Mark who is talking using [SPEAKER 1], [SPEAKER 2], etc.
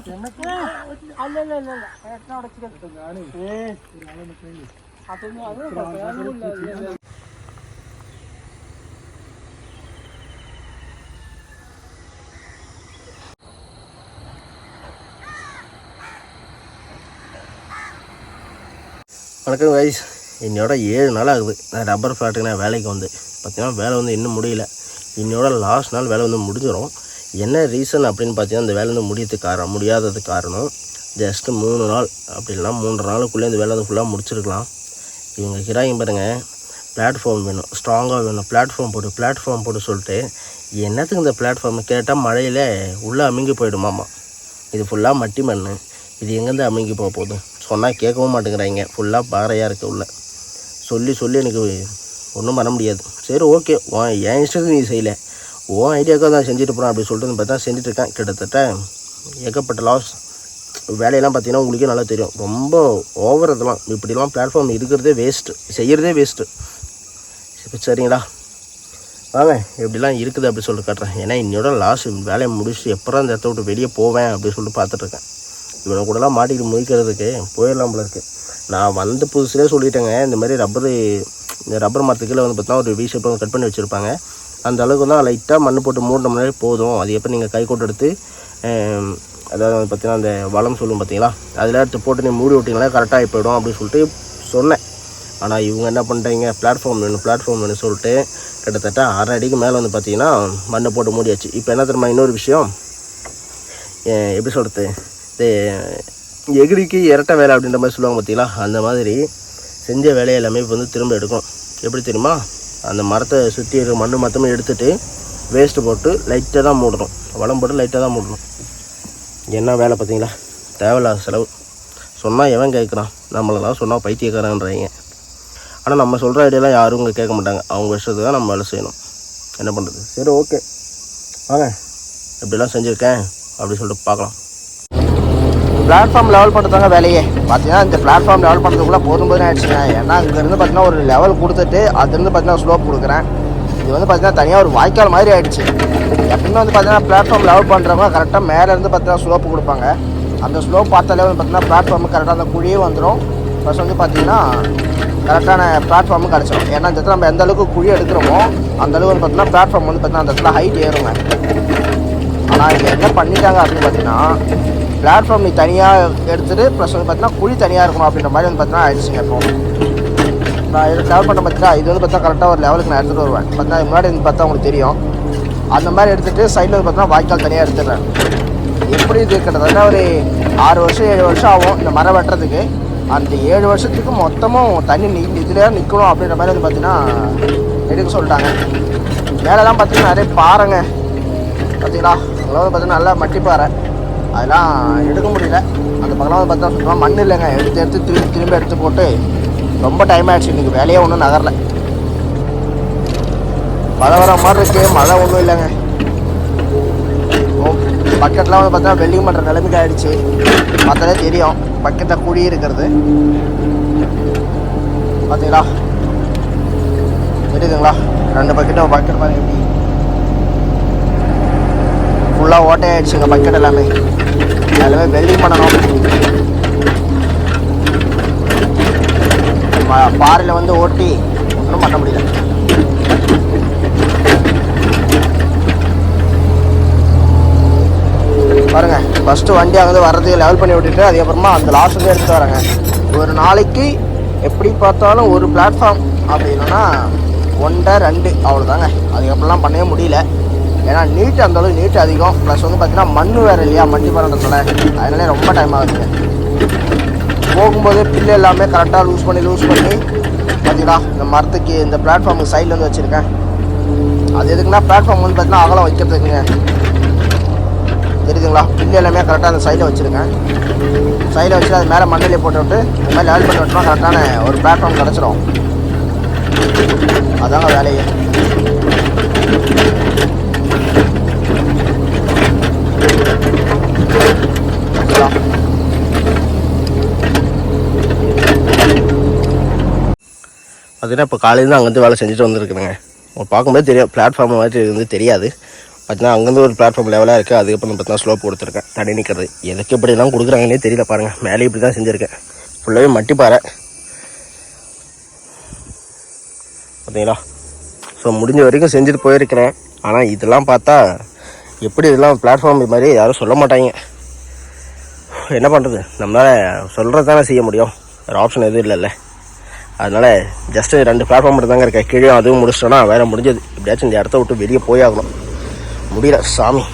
[SPEAKER 1] வணக்கம் கைஸ், இன்னையோட 7 நாள் ஆகுது நான் ரப்பர் ஃபேக்ட்ரிக்கு நான் வேலைக்கு வந்து. பார்த்தீங்கன்னா வேலை வந்து இன்னும் முடியல. இன்னையோட லாஸ்ட் நாள் வேலை வந்து முடிஞ்சிடும். என்ன ரீசன் அப்படின்னு பார்த்தீங்கன்னா, இந்த வேலை வந்து முடியாததுக்கு காரணம் ஜஸ்ட்டு 3 நாள் அப்படி இல்லைனா 3.5 நாளுக்குள்ளே இந்த வேலை வந்து ஃபுல்லாக முடிச்சிருக்கலாம். இவங்க கிராங்க பாருங்கள், பிளாட்ஃபார்ம் வேணும், ஸ்ட்ராங்காக வேணும், பிளாட்ஃபார்ம் போட்டு சொல்லிட்டு என்னத்துக்கு இந்த பிளாட்ஃபார்ம் கேட்டால் மழையில் உள்ளே அமுங்கி போயிடுமாம்மா. இது ஃபுல்லாக மட்டி மண், இது எங்கேருந்து அமுங்கி போக போகுது சொன்னால் கேட்கவும் மாட்டேங்கிறாங்க. ஃபுல்லாக பாறையாக இருக்குது உள்ள. சொல்லி எனக்கு ஒன்றும் பண்ண முடியாது. சரி ஓகே, என் இஷ்டத்துக்கு நீ செய்யலை, உன் ஐடியாவுக்காக தான் செஞ்சுட்டு போகிறேன் அப்படி சொல்லிட்டு பார்த்தா செஞ்சுட்ருக்கேன். கிட்டத்தட்ட ஏகப்பட்ட லாஸ். வேலையெல்லாம் பார்த்தீங்கன்னா உங்களுக்கே நல்லா தெரியும், ரொம்ப ஓவர். இதெல்லாம் இப்படிலாம் பிளாட்ஃபார்ம் இருக்கிறதே வேஸ்ட்டு, செய்கிறதே வேஸ்ட்டு. இப்போ சரிங்களா, வாங்க எப்படிலாம் இருக்குது அப்படி சொல்லிட்டு காட்டுறேன். ஏன்னா இன்னையோட லாஸ் வேலையை முடிச்சுட்டு எப்போ இந்த இடத்த விட்டு வெளியே போவேன் அப்படின்னு சொல்லிட்டு பார்த்துட்ருக்கேன். இவனை கூடலாம் மாட்டிக்கிட்டு முடிக்கிறதுக்கு போயிடலாம் போல இருக்குது. நான் வந்த புதுசுலேயே சொல்லிட்டேங்க, இந்த மாதிரி ரப்பர் மரத்துக்குள்ளே வந்து பார்த்தா ஒரு வீ ஷேப்பில் கட் பண்ணி வச்சுருப்பாங்க. அந்த அளவுக்கு தான் லைட்டாக மண் போட்டு மூடினோம்னாலே போதும். அது எப்போ நீங்கள் கை கொண்டு எடுத்து அதாவது வந்து பார்த்தீங்கன்னா அந்த வளம் சொல்லுவோம் பார்த்தீங்களா, அதில் எடுத்து போட்டு நீ மூடி விட்டிங்களா கரெக்டாக போயிடும் அப்படின்னு சொல்லிட்டு சொன்னேன். ஆனால் இவங்க என்ன பண்ணுறீங்க, பிளாட்ஃபார்ம் வேணும் சொல்லிட்டு கிட்டத்தட்ட 1/2 அடிக்கு மேலே வந்து பார்த்தீங்கன்னா மண்ணை போட்டு மூடியாச்சு. இப்போ என்ன தெரியுமா இன்னொரு விஷயம், எப்படி சொல்கிறது, எகிரிக்கு இரட்டை வேலை அப்படின்ற மாதிரி சொல்லுவாங்க பார்த்தீங்களா, அந்த மாதிரி செஞ்ச வேலையை எல்லாமே இப்போ வந்து திரும்ப எடுக்கும். எப்படி தெரியுமா, அந்த மரத்தை சுற்றி இருக்கிற மண் மொத்தமே எடுத்துகிட்டு வேஸ்ட்டு போட்டு லைட்டாக தான் மூடணும், வளம் போட்டு லைட்டாக தான் மூடணும். என்ன வேலை பார்த்தீங்களா, தேவையில்லாத செலவு. சொன்னால் எவன் கேட்குறான், நம்மளெல்லாம் சொன்னால் பைத்தியக்காரன்றாங்க. ஆனால் நம்ம சொல்கிற ஐடியாலாம் யாரும் இங்கே கேட்க மாட்டாங்க. அவங்க விஷயத்துக்கு தான் நம்ம வேலை செய்யணும். என்ன பண்ணுறது. சரி ஓகே வாங்க எப்படிலாம் செஞ்சுருக்கேன் அப்படி சொல்லிட்டு பார்க்கலாம். பிளாட்ஃபார்ம் லெவல் பண்ணுறதாங்க வேலையே. பார்த்தீங்கன்னா இந்த பிளாட்ஃபார்ம் லெவல் பண்ணுறதுக்குள்ளே போதும் ஆகிடுச்சுங்க. ஏன்னா இங்கேருந்து பார்த்தீங்கன்னா ஒரு லெவல் கொடுத்துட்டு அதுலேருந்து பார்த்தீங்கன்னா ஸ்லோப் கொடுக்குறேன். இது வந்து பார்த்தீங்கன்னா தனியாக ஒரு வாய்க்கால் மாதிரி ஆகிடுச்சு. எப்பவுமே வந்து பார்த்தீங்கன்னா பிளாட்ஃபார்ம் லெவல் பண்ணுறவங்க கரெக்டாக மேலேருந்து பார்த்தீங்கன்னா ஸ்லோப்பு கொடுப்பாங்க. அந்த ஸ்லோப் பார்த்தாலே வந்து பார்த்தீங்கன்னா பிளாட்ஃபார்மு கரெக்டாக அந்த குழியே வந்துடும். ப்ளஸ் வந்து பார்த்தீங்கன்னா கரெக்டான பிளாட்ஃபார்மும் கிடச்சிடும். ஏன்னா இந்த இடத்துல நம்ம எந்த அளவுக்கு குழி எடுக்கிறோமோ அந்தளவுக்கு வந்து பார்த்தீங்கன்னா பிளாட்ஃபார்ம் வந்து பார்த்தீங்கன்னா அந்த இடத்துல ஹைட் ஏறுங்க. ஆனால் இங்கே என்ன பண்ணிட்டாங்க அப்படின்னு பார்த்தீங்கன்னா, பிளாட்ஃபார்ம் நீ தனியாக எடுத்துகிட்டு ப்ளஸ் வந்து பார்த்தீங்கன்னா குழி தனியாக இருக்கணும் அப்படின்ற மாதிரி வந்து பார்த்தீங்கன்னா ஆயிடுச்சுங்க. இப்போ நான் இதை ட்ராவல் பண்ண பார்த்தீங்கன்னா இது வந்து பார்த்தா கரெக்டாக ஒரு லெவலுக்கு நான் எடுத்துகிட்டு வருவேன். பார்த்தீங்கன்னா முன்னாடி வந்து பார்த்தா உங்களுக்கு தெரியும், அந்த மாதிரி எடுத்துகிட்டு சைடில் வந்து பார்த்தீங்கன்னா வாய்க்கால் தனியாக எடுத்துடுறேன். எப்படி இது கிட்டத்தட்ட ஒரு 6 வருஷம் 7 வருஷம் ஆகும் இந்த மரம் வெட்டுறதுக்கு. அந்த 7 வருஷத்துக்கு மொத்தமும் தண்ணி இதிலே நிற்கணும் அப்படின்ற மாதிரி வந்து பார்த்தீங்கன்னா எடுக்க சொல்லிட்டாங்க. மேலெல்லாம் பார்த்தீங்கன்னா நிறைய பாறைங்க பார்த்தீங்களா, அதெல்லாம் வந்து பார்த்தீங்கன்னா நல்லா மட்டிப்பாறை, அதெல்லாம் எடுக்க முடியல. அந்த பக்கம் வந்து பார்த்தா சுத்தமாக மண் இல்லைங்க. எடுத்து திரும்ப எடுத்து போட்டு ரொம்ப டைம் ஆகிடுச்சு. இன்றைக்கி வேலையே ஒன்றும் நகரல. மழை வர மாதிரி இருக்குது, மழை ஒன்றும் இல்லைங்க. பக்கெட்லாம் வந்து பார்த்தா வெல்டிங் பண்ணுற நிலைமைக்கு ஆகிடுச்சு. பார்த்தாலே தெரியும் பக்கெட்டில் குழி இருக்கிறது பார்த்தீங்களா, தெரியுதுங்களா. 2 பக்கெட் மாதிரி எப்படி ஃபுல்லாக ஓட்டையாகிடுச்சுங்க. பக்கெட் எல்லாமே வெல்டிங் பண்ணணும். பாறையில் வந்து ஓட்டி ஒன்றும் பண்ண முடியல. பாருங்கள், ஃபஸ்ட்டு வண்டி அங்கே வர்றதுக்கு லெவல் பண்ணி விட்டுட்டு அதுக்கப்புறமா அந்த லாஸ்ட் வந்து எடுத்துகிட்டு வராங்க. ஒரு நாளைக்கு எப்படி பார்த்தாலும் ஒரு பிளாட்ஃபார்ம் அப்படி இல்லைன்னா 1-2 அவ்வளோதாங்க. அதுக்கப்புறம்லாம் பண்ணவே முடியல. ஏன்னா நீட்டு அந்தளவுக்கு நீட்டு அதிகம். ப்ளஸ் வந்து பார்த்தீங்கன்னா மண் வேறு இல்லையா, மண்டி பண்ணுறதுனால அதனாலே ரொம்ப டைம் ஆகுதுங்க. போகும்போது பில்லு எல்லாமே கரெக்டாக லூஸ் பண்ணி பார்த்தீங்களா, இந்த மரத்துக்கு இந்த பிளாட்ஃபார்முக்கு சைடில் வந்து வச்சுருக்கேன். அது எதுக்குன்னா பிளாட்ஃபார்ம் வந்து பார்த்தீங்கன்னா அகலம் வைக்கிறதுக்குங்க. தெரியுதுங்களா, பில்லு எல்லாமே கரெக்டாக அந்த சைடில் வச்சுருக்கேன். சைடில் வச்சு அது மேலே மண்ணிலே போட்டு விட்டு இந்த மாதிரி லெவல் பண்ணி விட்டோம்னா கரெக்டான ஒரு பிளாட்ஃபார்ம் கிடச்சிரும். அதாங்க வேலையே. பார்த்தீங்கன்னா இப்போ காலையில் தான் அங்கேருந்து வேலை செஞ்சுட்டு வந்துருக்குறேங்க. பார்க்கும்போது தெரியும் பிளாட்ஃபார்ம் மாதிரி வந்து தெரியாது. பார்த்தீங்கன்னா அங்கேருந்து ஒரு பிளாட்ஃபார்ம் லெவலாக இருக்குது. அதுக்கப்புறம் பார்த்தீங்கன்னா ஸ்லோப் கொடுத்துருக்கேன். தண்ணி நிற்கிறது எதுக்கு இப்படிலாம் கொடுக்குறாங்கன்னே தெரியல. பாருங்கள் மேலே இப்படி தான் செஞ்சுருக்கேன். ஃபுல்லாகவே மட்டி பாறை பார்த்தீங்களா. ஸோ முடிஞ்ச வரைக்கும் செஞ்சுட்டு போயிருக்கிறேன். ஆனால் இதெல்லாம் பார்த்தா எப்படி இதெல்லாம் பிளாட்ஃபார்ம் இது மாதிரி யாரும் சொல்ல மாட்டாங்க. என்ன பண்ணுறது, நம்மளால் சொல்கிறது தானே செய்ய முடியும். வேறு ஆப்ஷன் எதுவும் இல்லைல்ல. அதனால் ஜஸ்ட்டு 2 பிளாட்ஃபார்ம் மட்டும் தாங்க இருக்கேன். கீழே அதுவும் முடிச்சிட்டோன்னா வேறு முடிஞ்சது. எப்படியாச்சும் இந்த இடத்த விட்டு வெளியே போயாகணும். முடியல சாமி.